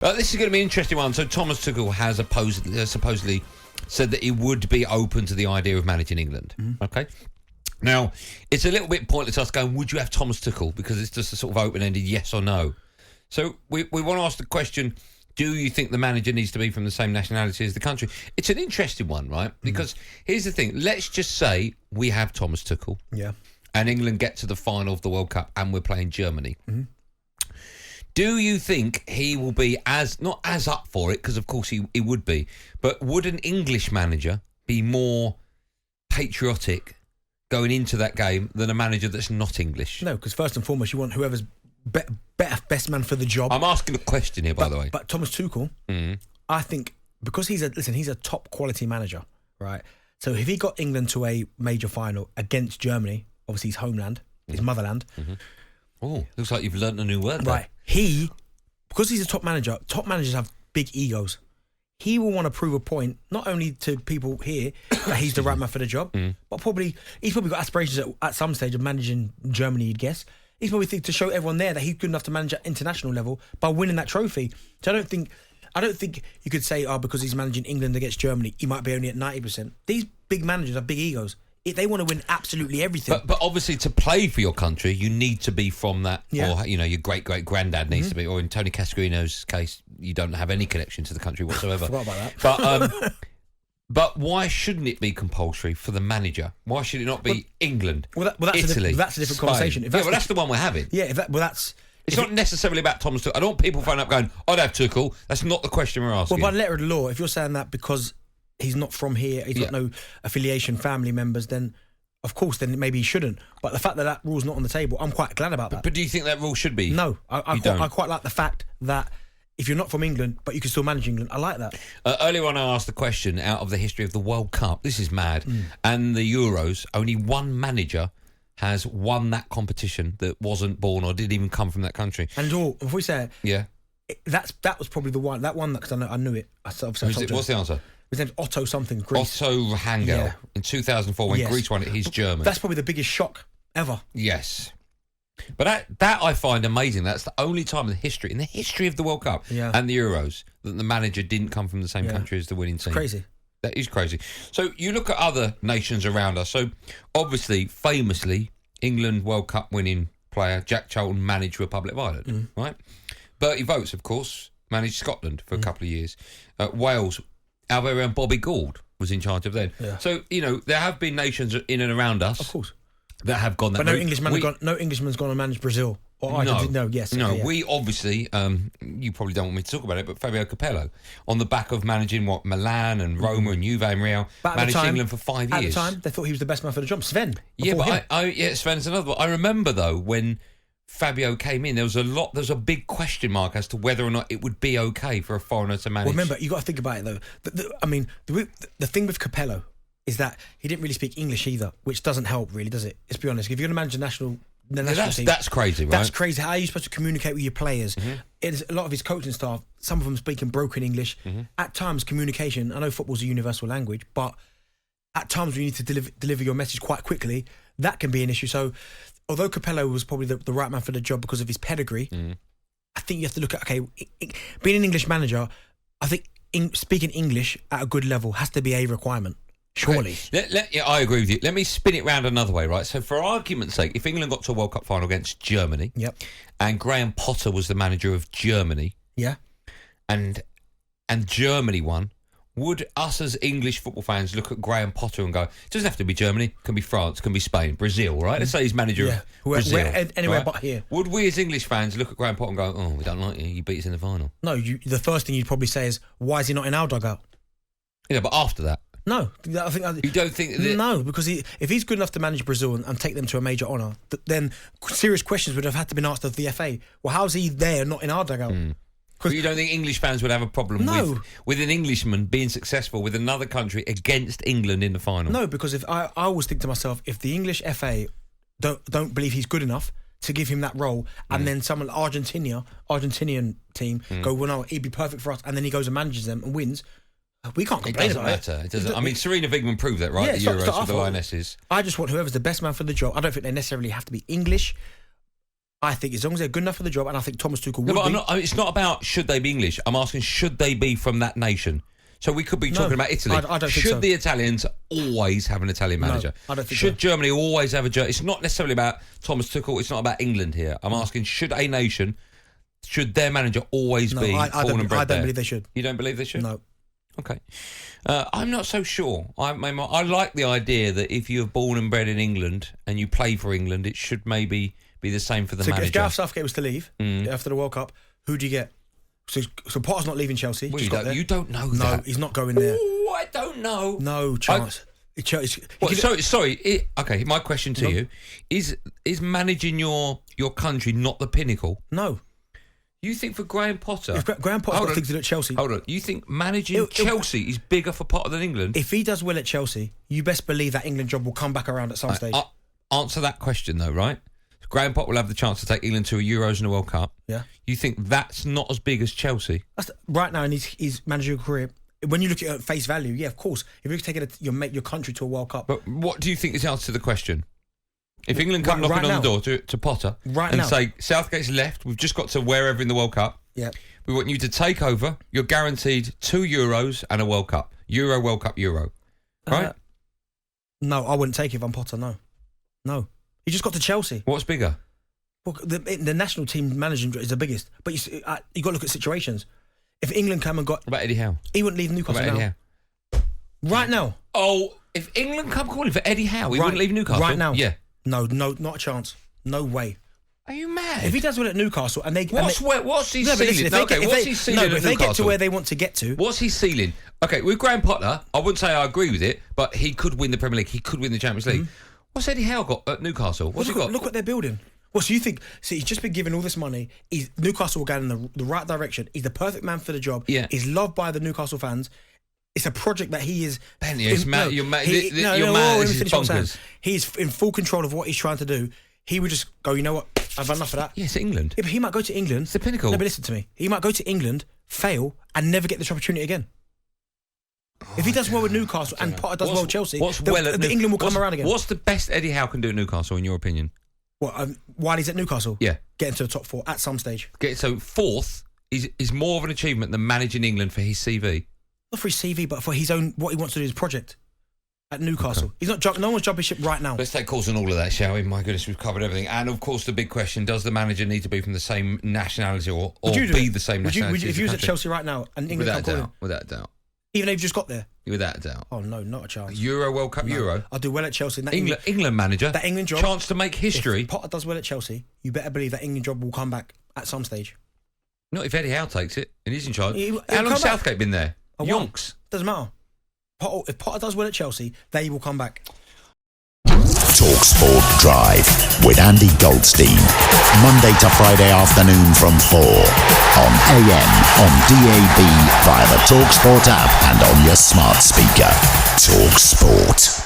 This is going to be an interesting one. So Thomas Tuchel has supposedly said that he would be open to the idea of managing England. Okay. Now, it's a little bit pointless us going, would you have Thomas Tuchel? Because it's just a sort of open-ended yes or no. So we want to ask the question, do you think the manager needs to be from the same nationality as the country? It's an interesting one, right? Because here's the thing. Let's just say we have Thomas Tuchel. Yeah. And England get to the final of the World Cup and we're playing Germany. Do you think he will be not as up for it, because of course he would be, but would an English manager be more patriotic going into that game than a manager that's not English? No, because first and foremost, you want whoever's best man for the job. I'm asking a question here, by the way. But Thomas Tuchel, I think, because he's a top quality manager, right? So if he got England to a major final against Germany, obviously his homeland, his motherland. Oh, looks like you've learnt a new word there. Right. Because he's a top manager, top managers have big egos. He will want to prove a point, not only to people here that he's the right man for the job, but he's probably got aspirations at some stage of managing Germany, you'd guess. He's probably think to show everyone there that he's good enough to manage at international level by winning that trophy. So I don't think you could say, because he's managing England against Germany, he might be only at 90%. These big managers have big egos. They want to win absolutely everything. But obviously, to play for your country, you need to be from that, or your great-great-granddad needs to be, or in Tony Cascarino's case, you don't have any connection to the country whatsoever. Forgot about that. But why shouldn't it be compulsory for the manager? Why should it not be England, Italy, that's a different Spain? conversation. That's the one we're having. Yeah, It's not necessarily about Thomas Tuchel. I don't want people phoning up going, I'd have Tuchel. That's not the question we're asking. Well, by letter of the law, if you're saying that because he's not from here, he's got no affiliation, family members, then of course, then maybe he shouldn't. But the fact that rule's not on the table, I'm quite glad about that. But do you think that rule should be? No, I quite like the fact that if you're not from England, but you can still manage England, I like that. Earlier on, I asked the question, out of the history of the World Cup, this is mad, and the Euros, only one manager has won that competition that wasn't born or didn't even come from that country. And if we say that was probably the one, because I knew it. What's the answer? His name's Otto something, Greece. Otto Rangel in 2004 when Greece won it. He's German. That's probably the biggest shock ever. Yes. But that I find amazing. That's the only time in the history of the World Cup and the Euros, that the manager didn't come from the same country as the winning team. It's crazy. That is crazy. So you look at other nations around us. So obviously, famously, England World Cup winning player Jack Charlton managed Republic of Ireland, right? Bertie Vogts, of course, managed Scotland for a couple of years. Wales, our very own Bobby Gould was in charge of them. Yeah. So, there have been nations in and around us, of course, that have gone that way. But no Englishman's gone and managed Brazil. We obviously, you probably don't want me to talk about it, but Fabio Capello, on the back of managing Milan and Roma and Juve and Real, managed England for 5 years. At the time, they thought he was the best man for the job. Sven. Yeah, but Sven's another one. I remember though when Fabio came in, there was a big question mark as to whether or not it would be okay for a foreigner to manage. Well, remember, you got to think about it though. The thing with Capello is that he didn't really speak English either, which doesn't help really, does it? Let's be honest. If you're going to manage the national team, that's crazy, right? That's crazy. How are you supposed to communicate with your players? It's a lot of his coaching staff, some of them speaking broken English. At times, communication, I know football's a universal language, but at times when you need to deliver your message quite quickly, that can be an issue. So although Capello was probably the right man for the job because of his pedigree, I think you have to look at, being an English manager, I think speaking English at a good level has to be a requirement. Surely. I agree with you. Let me spin it round another way, right? So for argument's sake, if England got to a World Cup final against Germany, and Graham Potter was the manager of Germany, and Germany won, would us as English football fans look at Graham Potter and go, it doesn't have to be Germany, it can be France, it can be Spain, Brazil, right? Let's say he's manager of Brazil. Anywhere but here. Would we as English fans look at Graham Potter and go, oh, we don't like you, you beat us in the final? No, the first thing you'd probably say is, why is he not in our dugout? But after that? No, I think you don't think no, because if he's good enough to manage Brazil and take them to a major honour, then serious questions would have had to be asked of the FA. Well, how's he there, not in our dugout? But you don't think English fans would have a problem with an Englishman being successful with another country against England in the final? No, because if I always think to myself, if the English FA don't believe he's good enough to give him that role, and then someone Argentinian team go, well, no, he'd be perfect for us, and then he goes and manages them and wins. We can't complain about it. It doesn't. I mean, Serena Wigman proved that, right? The Euros for the Lionesses. I just want whoever's the best man for the job. I don't think they necessarily have to be English. I think as long as they're good enough for the job, and I think Thomas Tuchel No, would but be. it's not about should they be English. I'm asking should they be from that nation. So we could be talking about Italy. I don't think should so. the Italians always have an Italian manager? I don't think should so. Germany always have a German? It's not necessarily about Thomas Tuchel. It's not about England here. I'm asking should a nation, should their manager always be I born and bred don't there? believe they should. You don't believe they should? No. Okay. I'm not so sure. I like the idea that if you're born and bred in England and you play for England, it should maybe be the same for the So manager. if Gareth Southgate was to leave after the World Cup, who do you get? So Potter's not leaving Chelsea. Well, just got there. you don't know No, that. he's not going there. Oh, I don't know. No chance. Sorry. Okay, my question to you is managing your country not the pinnacle? No. You think for Graham Potter? If Graham Potter's got things to do at Chelsea. Hold on. You think managing Chelsea is bigger for Potter than England? If he does well at Chelsea, you best believe that England job will come back around at some stage. Answer that question though, right? Graham Potter will have the chance to take England to a Euros and a World Cup. Yeah. You think that's not as big as Chelsea? Right now in his managerial career, when you look at face value, yeah, of course. If you're taking your country to a World Cup. But what do you think is the answer to the question? If England come knocking on the door to Potter and say, Southgate's left, we've just got to wherever in the World Cup. Yeah. We want you to take over. You're guaranteed 2 Euros and a World Cup. Euro, World Cup, Euro. Right? No, I wouldn't take it if I'm Potter, no. He just got to Chelsea. What's bigger? Well, the national team managing is the biggest. But you got to look at situations. If England come and got... What about Eddie Howe? He wouldn't leave Newcastle What about now. Eddie Howe? Right now. Oh, if England come calling for Eddie Howe, he wouldn't leave Newcastle? Right now. Yeah. No, not a chance. No way. Are you mad? If he does well at Newcastle and they... What's his No, but ceiling? listen, What's his ceiling at if they get to Newcastle? where they want to get to... What's his ceiling? Okay, with Graham Potter, I wouldn't say I agree with it, but he could win the Premier League. He could win the Champions League. What's Eddie Howe got at Newcastle? What's he got? Look what they're building. Well, so you think... So he's just been given all this money. Newcastle will go in the right direction. He's the perfect man for the job. Yeah. He's loved by the Newcastle fans. It's a project that he is... Ben, you're mad. You're mad. This is bonkers. He's in full control of what he's trying to do. He would just go, you know what? I've had enough of that. Yes, England. Yeah, but he might go to England. It's the pinnacle. No, but listen to me. He might go to England, fail, and never get this opportunity again. If he does well with Newcastle and Potter does well with Chelsea, England will come around again. What's the best Eddie Howe can do at Newcastle, in your opinion? While he's at Newcastle? Yeah. Get into the top 4 at some stage. So fourth is more of an achievement than managing England for his CV. Not for his CV, but for his own, what he wants to do, his project at Newcastle. Okay. He's not. No one's jumping ship right now. Let's take calls on all of that, shall we? My goodness, we've covered everything. And of course, the big question: does the manager need to be from the same nationality or be the same nationality? If you was at Chelsea right now and England without a doubt, even if you just got there, without a doubt. Oh no, not a chance. Euro, World Cup, Euro. I'll do well at Chelsea. England manager. That England job. Chance to make history. If Potter does well at Chelsea, you better believe that England job will come back at some stage. Not if Eddie Howe takes it and he's in charge. How long's Southgate been there? Yonks. Doesn't matter. If Potter does well at Chelsea, they will come back. talkSPORT Drive with Andy Goldstein. Monday to Friday afternoon from 4 on AM, on DAB, via the talkSPORT app and on your smart speaker. talkSPORT.